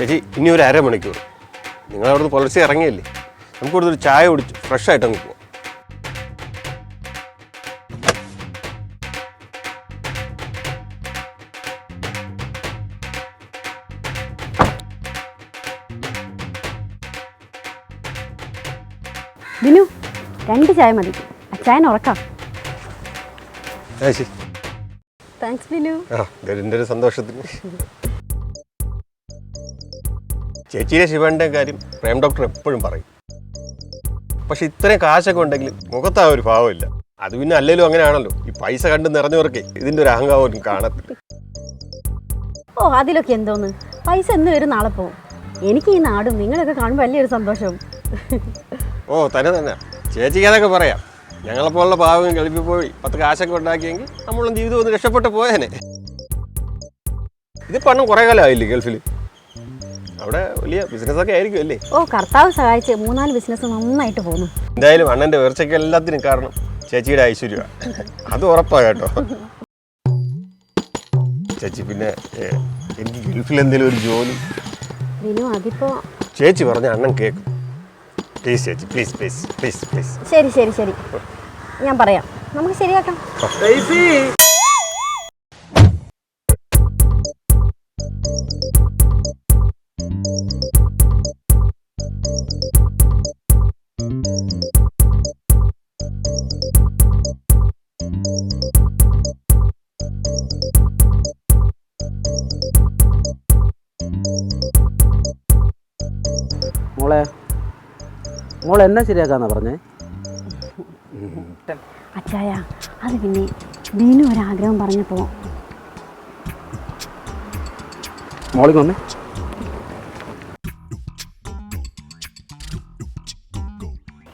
ചേച്ചി ഇനി ഒരു അരമണിക്കൂർ നിങ്ങളവിടുന്ന് പുലർച്ചെ ഇറങ്ങിയല്ലേ, നമുക്ക് ഇവിടുന്ന് ഒരു ചായ കുടിച്ച് ഫ്രഷ് ആയിട്ട് അങ്ങ് പോവാം. ബിനു 2 ചായ മതി, അച്ചായനെ ഉറക്കാം. താങ്ക്സ് ബിനു. എൻ്റെ ഒരു സന്തോഷത്തിന്. ചേച്ചിയുടെ ശിവന്റെ കാര്യം പ്രേം ഡോക്ടർ എപ്പോഴും പറയും. പക്ഷെ ഇത്രയും കാശൊക്കെ ഉണ്ടെങ്കിൽ മുഖത്താ ഒരു ഭാവമില്ല. അത് പിന്നെ അല്ലെങ്കിലും അങ്ങനെയാണല്ലോ, ഈ പൈസ കണ്ട് നിറഞ്ഞവർക്ക് ഇതിന്റെ ഒരു അഹങ്കാരം കാണത്തില്ല. ഓ അതിലൊക്കെ എന്തോന്ന്, പൈസ എന്ന് വരും നാളെ പോവും. എനിക്ക് ഈ നാടും നിങ്ങളൊക്കെ കാണുമ്പോൾ വലിയൊരു സന്തോഷവും. ഓ തന്നെ ചേച്ചിക്ക് അതൊക്കെ പറയാം. ഞങ്ങളെപ്പോലുള്ള പാവം ഗൾഫിൽ പോയി 10 കാശൊക്കെ ഉണ്ടാക്കിയെങ്കിൽ നമ്മളും ജീവിതം ഒന്ന് രക്ഷപ്പെട്ട് പോയേനെ. ഇത് പണം കുറേ കാലമായില്ലേ ഗൾഫിൽ, അവിടെ വലിയ ബിസിനസ്സൊക്കെ ആയിരിക്കും അല്ലേ? ഓ കർത്താവ് സഹായിച്ച് 3-4 ബിസിനസ് നന്നായിട്ട് പോകുന്നു. എന്തായാലും അണ്ണൻ്റെ ഉയർച്ചയ്ക്ക് എല്ലാത്തിനും കാരണം ചേച്ചിയുടെ ഐശ്വര്യമാണ്, അത് ഉറപ്പാ കേട്ടോ. ചേച്ചി പിന്നെ എനിക്ക് ഗൾഫിൽ എന്തെങ്കിലും ഒരു ജോലി അതിപ്പോ ചേച്ചി പറഞ്ഞ അണ്ണൻ കേൾക്കും. പ്ലീസ് ചേച്ചി, പ്ലീസ് പ്ലീസ് പ്ലീസ് പ്ലീസ്. ശരി ശരി ശരി, ഞാൻ പറയാം, നമുക്ക് ശരിയാക്കാം. മോളെ എന്നാ ശരിയാക്കാന്നാ പറഞ്ഞേ? അച്ചായ അത് പിന്നെ ബീനു ഒരാഗ്രഹം പറഞ്ഞപ്പോ മോളിങ് വന്നേ.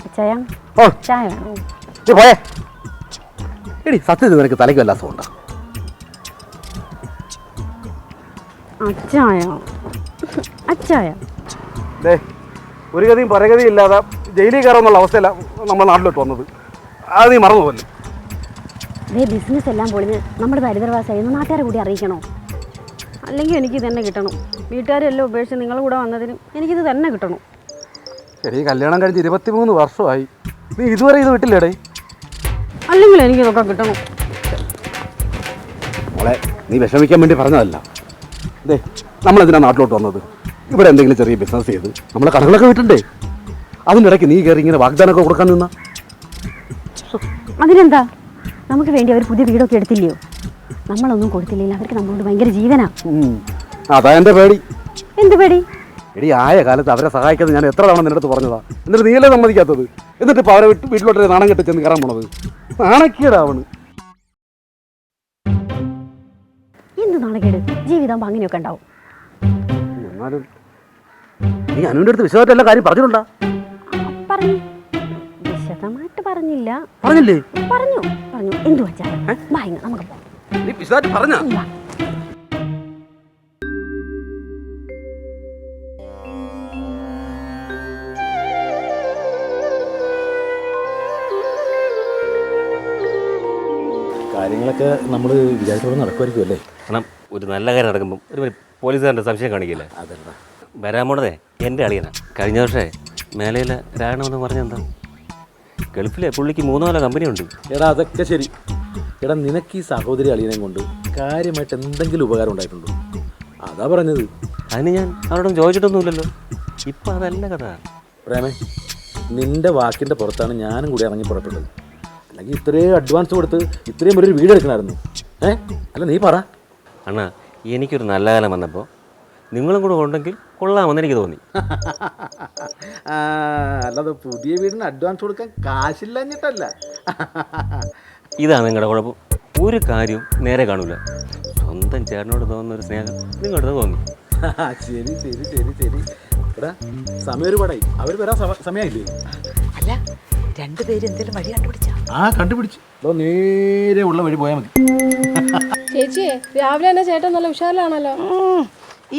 അച്ചായ ചായ വേണോ? പോയേ എടി, സത്യത്തിൽ നിനക്ക് തലയ്ക്ക് വല്ലാസം ഉണ്ടോ? അച്ചായ അച്ചായ ഒരു ഗതിയും പരഗതിയും ഇല്ലാതെ ജയിലിൽ കയറാന്നുള്ള അവസ്ഥയല്ല നമ്മുടെ നാട്ടിലോട്ട് വന്നത്. അത് നീ മറന്നു പോലെ. ബിസിനസ് എല്ലാം പൊളിഞ്ഞ് നമ്മുടെ ദരിദ്രവാസായി നാട്ടുകാരെ കൂടി അറിയിക്കണോ? അല്ലെങ്കിൽ എനിക്ക് തന്നെ കിട്ടണം. വീട്ടുകാരെല്ലാം ഉപേക്ഷിച്ച് നിങ്ങളുടെ കൂടെ വന്നതിന് എനിക്കിത് തന്നെ കിട്ടണം. ശരി, കല്യാണം കഴിഞ്ഞ് 23 വർഷമായി, നീ ഇതുവരെ ഇത് വിട്ടില്ലേടേ? അല്ലെങ്കിൽ എനിക്കിതൊക്കെ കിട്ടണം. മോളെ നീ വിഷമിക്കാൻ വേണ്ടി പറഞ്ഞതല്ല. നമ്മളെന്തിനാ നാട്ടിലോട്ട് വന്നത്? ഇവിടെ എന്തെങ്കിലും ചെറിയ ബിസിനസ് ചെയ്ത് നമ്മളെ കടകളൊക്കെ വിട്ടണ്ടേ? അതിൻ്റെ ഇടയ്ക്ക് നീ കയറി ഇങ്ങനെ വാഗ്ദാനമൊക്കെ കൊടുക്കാൻ നിന്ന അതിനെന്താ? നമുക്ക് വേണ്ടി അവർ പുതിയ വീടൊക്കെ എടുത്തില്ലയോ? നമ്മളൊന്നും കൊടുത്തില്ലെങ്കിൽ അവർക്ക് നമ്മളോട് ഭയങ്കര ജീവനാ. അതാ എൻ്റെ പേടി. എന്ത് പേടി? എടി, ആയ കാലത്ത് അവരെ സഹായിക്കാതെ ഞാൻ എത്ര തവണ നിന്റെ അടുത്ത് പറഞ്ഞതാ, എന്നിട്ട് നീയല്ലേ സമ്മതിക്കാത്തത്? എന്നിട്ട് ഇപ്പോൾ അവരെ വീട്ടിലോട്ട് നാണം കെട്ടി ചെന്ന് കയറാൻ പോണത് നാണക്കേടാവണ്. എന്ത് നാണക്കേട്? ജീവിതം അങ്ങനെയൊക്കെ ഉണ്ടാവും. എന്നാലും നീ അനുവിൻ്റെ അടുത്ത് വിശദമായിട്ട് എല്ലാ കാര്യം പറഞ്ഞിട്ടുണ്ടോ? പറഞ്ഞു, വിശദമായിട്ട് പറഞ്ഞില്ല. പറഞ്ഞില്ലേ? പറഞ്ഞു പറഞ്ഞു. എന്തു വെച്ചാൽ നമുക്ക് പോകാം. നീ വിശദമായിട്ട് പറഞ്ഞ കാര്യങ്ങളൊക്കെ നമ്മൾ വിചാരിച്ചോടെ നടക്കുമായിരിക്കും അല്ലേ? കാരണം ഒരു നല്ല കാര്യം നടക്കുമ്പം ഒരു പോലീസുകാരൻ്റെ സംശയം കാണിക്കില്ലേ? അതല്ല വരാൻ പോണതേ എൻ്റെ അളിയനാണ്. കഴിഞ്ഞ വർഷമേ മേലയിലെ രായണമെന്ന് പറഞ്ഞെന്താ, ഗൾഫിലെ പുള്ളിക്ക് 3-4 കമ്പനിയുണ്ട്. എടാ അതൊക്കെ ശരി. എടാ നിനക്ക് ഈ സഹോദരി അളിയനെയും കൊണ്ട് കാര്യമായിട്ട് എന്തെങ്കിലും ഉപകാരം ഉണ്ടായിട്ടുണ്ടോ? അതാ പറഞ്ഞത്. അതിന് ഞാൻ അവരോടും ചോദിച്ചിട്ടൊന്നുമില്ലല്ലോ. ഇപ്പം അതല്ല കഥ. പ്രേമേ, നിൻ്റെ വാക്കിൻ്റെ പുറത്താണ് ഞാനും കൂടി ഇറങ്ങി പുറപ്പെട്ടത്. അല്ലെങ്കിൽ ഇത്രയും അഡ്വാൻസ് കൊടുത്ത് ഇത്രയും ഒരു വീട് എടുക്കണമായിരുന്നു. അല്ല നീ പറ. അണ്ണാ, എനിക്കൊരു നല്ല കാലം വന്നപ്പോൾ നിങ്ങളും കൂടെ ഉണ്ടെങ്കിൽ കൊള്ളാമെന്ന് എനിക്ക് തോന്നി. അല്ലാതെ പുതിയ വീടിന് അഡ്വാൻസ് കൊടുക്കാൻ കാശില്ലഞ്ഞിട്ടല്ല. ഇതാണ് നിങ്ങളുടെ കുഴപ്പം. ഒരു കാര്യവും നേരെ കാണൂല. സ്വന്തം ചേട്ടനോട് തോന്നുന്ന ഒരു സ്നേഹം നിങ്ങളുടെ തോന്നി. ശരി ശരി ശരി ശരി. എടാ സമയം ഒരുപാടായി, അവർ വരാൻ സമയമില്ലേ? അല്ല, രണ്ടുപേരും എന്തെങ്കിലും വഴി കണ്ടുപിടിച്ചാ? കണ്ടുപിടിച്ചു. നേരെ ഉള്ള വഴി പോയാൽ മതി. ചേച്ചിയെ രാവിലെ തന്നെ ചേട്ടൻ നല്ല ഉഷാറിലാണല്ലോ.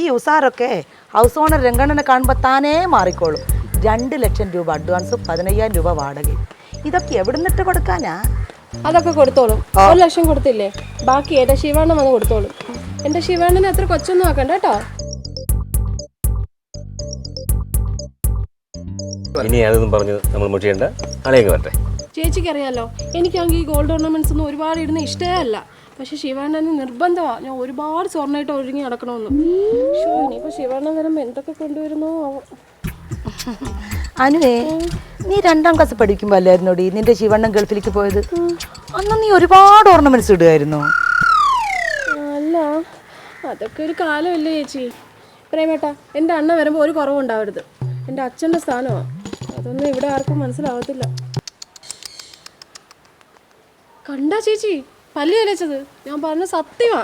ഈ ഉസാറൊക്കെ ഹൗസ് ഓണർ രംഗണ്ണനെ കാണുമ്പോൾ താനേ മാറിക്കോളും. 2 ലക്ഷം രൂപ അഡ്വാൻസും 15,000 രൂപ വാടകയും. ഇതൊക്കെ എവിടുന്നിട്ട് കൊടുക്കാനാ? അതൊക്കെ കൊടുത്തോളും. 1 ലക്ഷം കൊടുത്തില്ലേ, ബാക്കി എൻ്റെ ശിവണ്ണൻ വന്ന് കൊടുത്തോളും. എൻ്റെ ശിവണ്ണനെ അത്ര കൊച്ചൊന്നും ആക്കണ്ട കേട്ടോ. ഇനി അതൊന്നും പറഞ്ഞ് നമ്മൾ മുഷിയേണ്ട, ആളെയൊക്കെ വരട്ടെ. ചേച്ചിക്ക് അറിയാലോ, എനിക്കാണെങ്കിൽ ഈ ഗോൾഡ് ഓർണമെന്റ്സ് ഒന്നും ഒരുപാട് ഇടുന്ന ഇഷ്ടമേ അല്ല. പക്ഷെ ശിവണ്ണന് നിർബന്ധമാണ് ഞാൻ ഒരുപാട് സ്വർണ്ണമായിട്ട് ഒഴുകി നടക്കണമെന്ന്. ഇനിയിപ്പോൾ ശിവണ്ണൻ വരുമ്പോൾ എന്തൊക്കെ കൊണ്ടുവരുന്നോ ആവോ. അനുവേ, നീ 2ാം ക്ലാസ് പഠിക്കുമ്പോൾ അല്ലായിരുന്നോടി നിന്റെ ശിവണ്ണൻ ഗൾഫിലേക്ക് പോയത്? അന്ന് നീ ഒരുപാട് ഓർണമെന്റ്സ് ഇടുമായിരുന്നു. അല്ല, അതൊക്കെ ഒരു കാലമല്ലേ ചേച്ചി. പ്രേമേട്ടാ, എൻ്റെ അണ്ണ വരുമ്പോൾ ഒരു കുറവുണ്ടാവരുത്. എൻ്റെ അച്ഛൻ്റെ സ്ഥാനമാണ്. അതൊന്നും ഇവിടെ ആർക്കും മനസ്സിലാവത്തില്ല. കണ്ടാ ചേച്ചി പല്ലി അലച്ചത്? ഞാൻ പറഞ്ഞ സത്യമാ.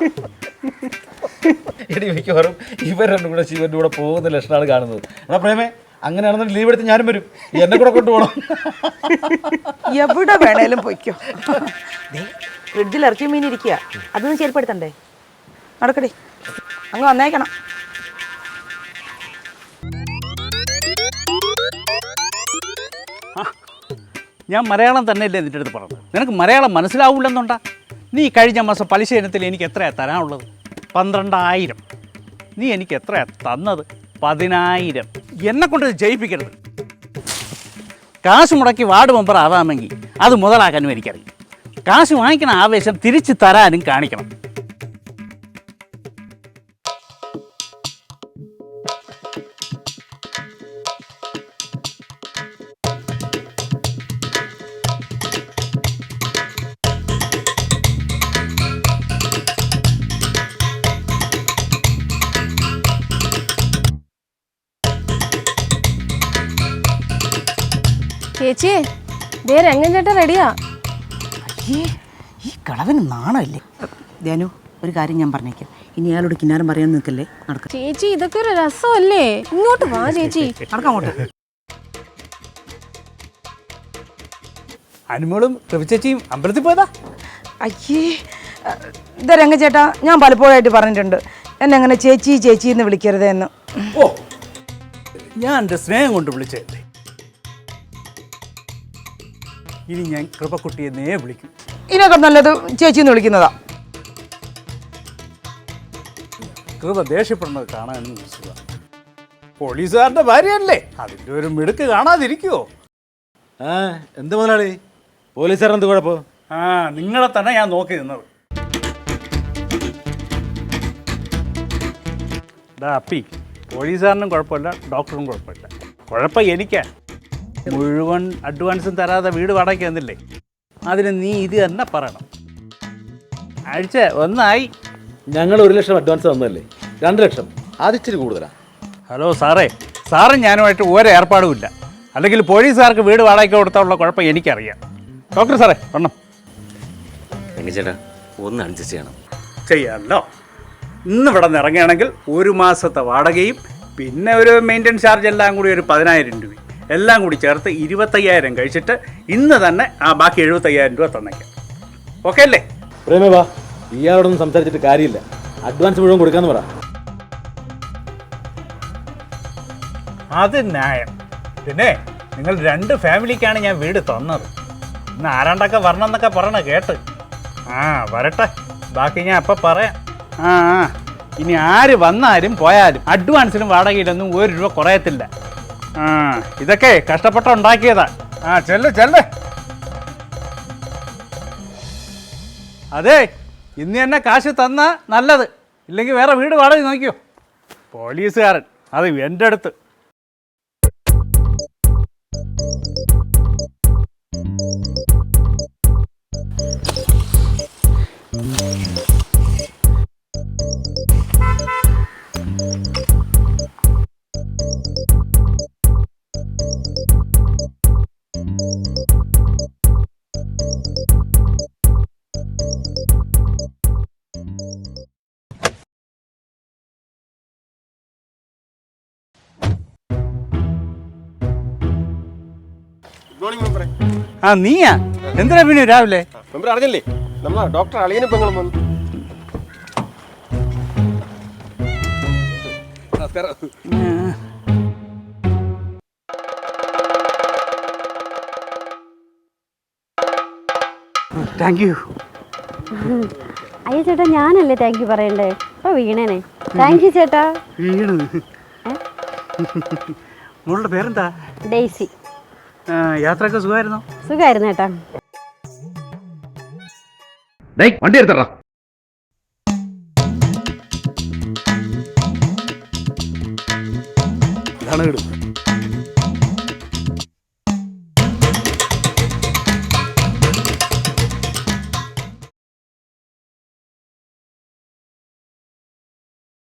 എടി മിക്കവാറും ഇവർ രണ്ടും കൂടെ ശിവൻ്റെ കൂടെ പോകുന്ന ലക്ഷണമാണ് കാണുന്നത്. എന്നാ പ്രേമേ, അങ്ങനെയാണെന്ന് ലീവ് എടുത്ത് ഞാനും വരും, എന്നെ കൂടെ കൊണ്ടുപോകണം. എവിടെ വേണേലും പൊയ്ക്കോ. ഫ്രിഡ്ജിൽ ഇറച്ചി മീൻ ഇരിക്കുക, അതൊന്നും ശരിപ്പെടുത്തണ്ടേ? നടക്കടി, അങ്ങ് വന്നേക്കണം. ഞാൻ മലയാളം തന്നെയല്ലേ നിൻ്റെ അടുത്ത് പറഞ്ഞത്? നിനക്ക് മലയാളം മനസ്സിലാവില്ലെന്നുണ്ടാ? നീ കഴിഞ്ഞ മാസം പലിശ ഇനത്തിൽ എനിക്ക് എത്രയാണ് തരാനുള്ളത്? 12,000. നീ എനിക്ക് എത്രയാണ് തന്നത്? 10,000. എന്നെ കൊണ്ട് ജയിപ്പിക്കരുത്. കാശ് മുടക്കി വാർഡ് മെമ്പർ ആവാമെങ്കിൽ അത് മുതലാക്കാനും എനിക്കറിയാം. കാശ് വാങ്ങിക്കണ ആവേശം തിരിച്ച് തരാനും കാണിക്കണം. ചേച്ചിയെ, ദേ രംഗൻ ചേട്ടൻ റെഡിയാ. അയ്യേ, ഈ കളവന് നാണല്ലേ? ധ്യാനു, ഒരു കാര്യം ഞാൻ പറഞ്ഞേക്കാം, ഇനി അയാളോട് കിന്നാരം പറയാൻ നിൽക്കല്ലേ. നടക്കാം ചേച്ചി, ഇതൊക്കെ ഒരു രസമല്ലേ? ഇങ്ങോട്ട് വാ ചേച്ചി. നടക്കാമോട്ട്. അനുമോളും ചേച്ചിയും അമ്പലത്തിൽ പോയതാ? അയ്യേ, ഇതാ രംഗച്ചേട്ടാ, ഞാൻ പലപ്പോഴായിട്ട് പറഞ്ഞിട്ടുണ്ട് എന്നെ അങ്ങനെ ചേച്ചി ചേച്ചി എന്ന് വിളിക്കരുത് എന്ന്. ഓ, ഞാൻ എൻ്റെ സ്നേഹം കൊണ്ട് വിളിച്ചതല്ലേ. ഇനി ഞാൻ കൃപക്കുട്ടിയെ വിളിക്കും. ഇതിനൊക്കെ നല്ലത് ചേച്ചി എന്ന് വിളിക്കുന്നതാ. കൃപ ദേഷ്യപ്പെടുന്നത് കാണാൻ സുഖം. പോലീസുകാരൻ്റെ ഭാര്യയല്ലേ, അതിൻ്റെ ഒരു മിടുക്ക് കാണാതിരിക്കുമോ? എന്ത് മുതലാളി, പോലീസുകാരൻ എന്ത് കുഴപ്പം? നിങ്ങളെ തന്നെ ഞാൻ നോക്കി നിന്നത്. അപ്പി, പോലീസുകാരനും കുഴപ്പമില്ല, ഡോക്ടറും കുഴപ്പമില്ല. കുഴപ്പം എനിക്കാ. മുഴുവൻ അഡ്വാൻസും തരാതെ വീട് വാടകയ്ക്ക് തന്നില്ലേ? അതിന് നീ ഇത് തന്നെ പറയണം. ആഴ്ച 1 ആയി. ഞങ്ങൾ 1 ലക്ഷം അഡ്വാൻസ് തന്നതല്ലേ, 2 ലക്ഷം അതിച്ചിരി കൂടുതലാണ്. ഹലോ സാറേ, സാറും ഞാനുമായിട്ട് ഒരു ഏർപ്പാടും ഇല്ല. അല്ലെങ്കിൽ പോലീസുകാർക്ക് വീട് വാടകയ്ക്ക് കൊടുത്താലുള്ള കുഴപ്പം എനിക്കറിയാം. ഡോക്ടർ സാറേ, വരണം. ചേട്ടാ, ഒന്ന് അഡ്ജസ്റ്റ് ചെയ്യണം. ചെയ്യാമല്ലോ. ഇന്നിവിടെ നിന്ന് ഇറങ്ങുകയാണെങ്കിൽ 1 മാസത്തെ വാടകയും പിന്നെ ഒരു മെയിൻ്റനൻസ് ചാർജ് എല്ലാം കൂടി ഒരു 10,000 രൂപ, എല്ലാം കൂടി ചേർത്ത് 25,000 കഴിച്ചിട്ട് ഇന്ന് തന്നെ ആ ബാക്കി 75,000 രൂപ തന്നേക്കാം. ഓക്കെ അല്ലേ? പ്രേമേ വാ, ഇയാളോടൊന്നും സംസാരിച്ചിട്ട് കാര്യമില്ല. അഡ്വാൻസ് മുഴുവൻ കൊടുക്കാന്ന് പറ. അത് ന്യായം. പിന്നെ നിങ്ങൾ 2 ഫാമിലിക്കാണ് ഞാൻ വീട് തന്നത്. ഇന്ന് ആരാണ്ടൊക്കെ വരണം എന്നൊക്കെ പറയണ കേട്ട്. വരട്ടെ, ബാക്കി ഞാൻ അപ്പം പറയാം. ഇനി ആര് വന്നാലും പോയാലും അഡ്വാൻസിനും വാടകയിലൊന്നും 1 രൂപ കുറയത്തില്ല. ഇതൊക്കെ കഷ്ടപ്പെട്ട് ഉണ്ടാക്കിയതാ. ചെല്ലേ. അതെ, ഇന്ന് തന്നെ കാശ് തന്നാ നല്ലത്, ഇല്ലെങ്കിൽ വേറെ വീട് വാടക നോക്കിയോ. പോലീസുകാരൻ, അത് എൻ്റെ അടുത്ത്. നീയാ? എന്തിനാ പിന്നെ രാവിലെ? മെമ്പർ അറിഞ്ഞില്ലേ, നമ്മളാ ഡോക്ടർ അളിയനും പെങ്ങളും വന്നു. Thank you. അയ്യോ ചേട്ടാ, ഞാനല്ലേ താങ്ക് യു പറയണ്ടേ? അപ്പോൾ വീണേനെ. താങ്ക് യു ചേട്ടാ. വീണത്? മോളുടെ പേരെന്താ? ഡെയ്സി. യാത്രയൊക്കെ സുഖമായിരുന്നോ? സുഖമായിരുന്നു ഏട്ടാ. വണ്ടി എടുത്തടാ. ഇതാണ് വീട്.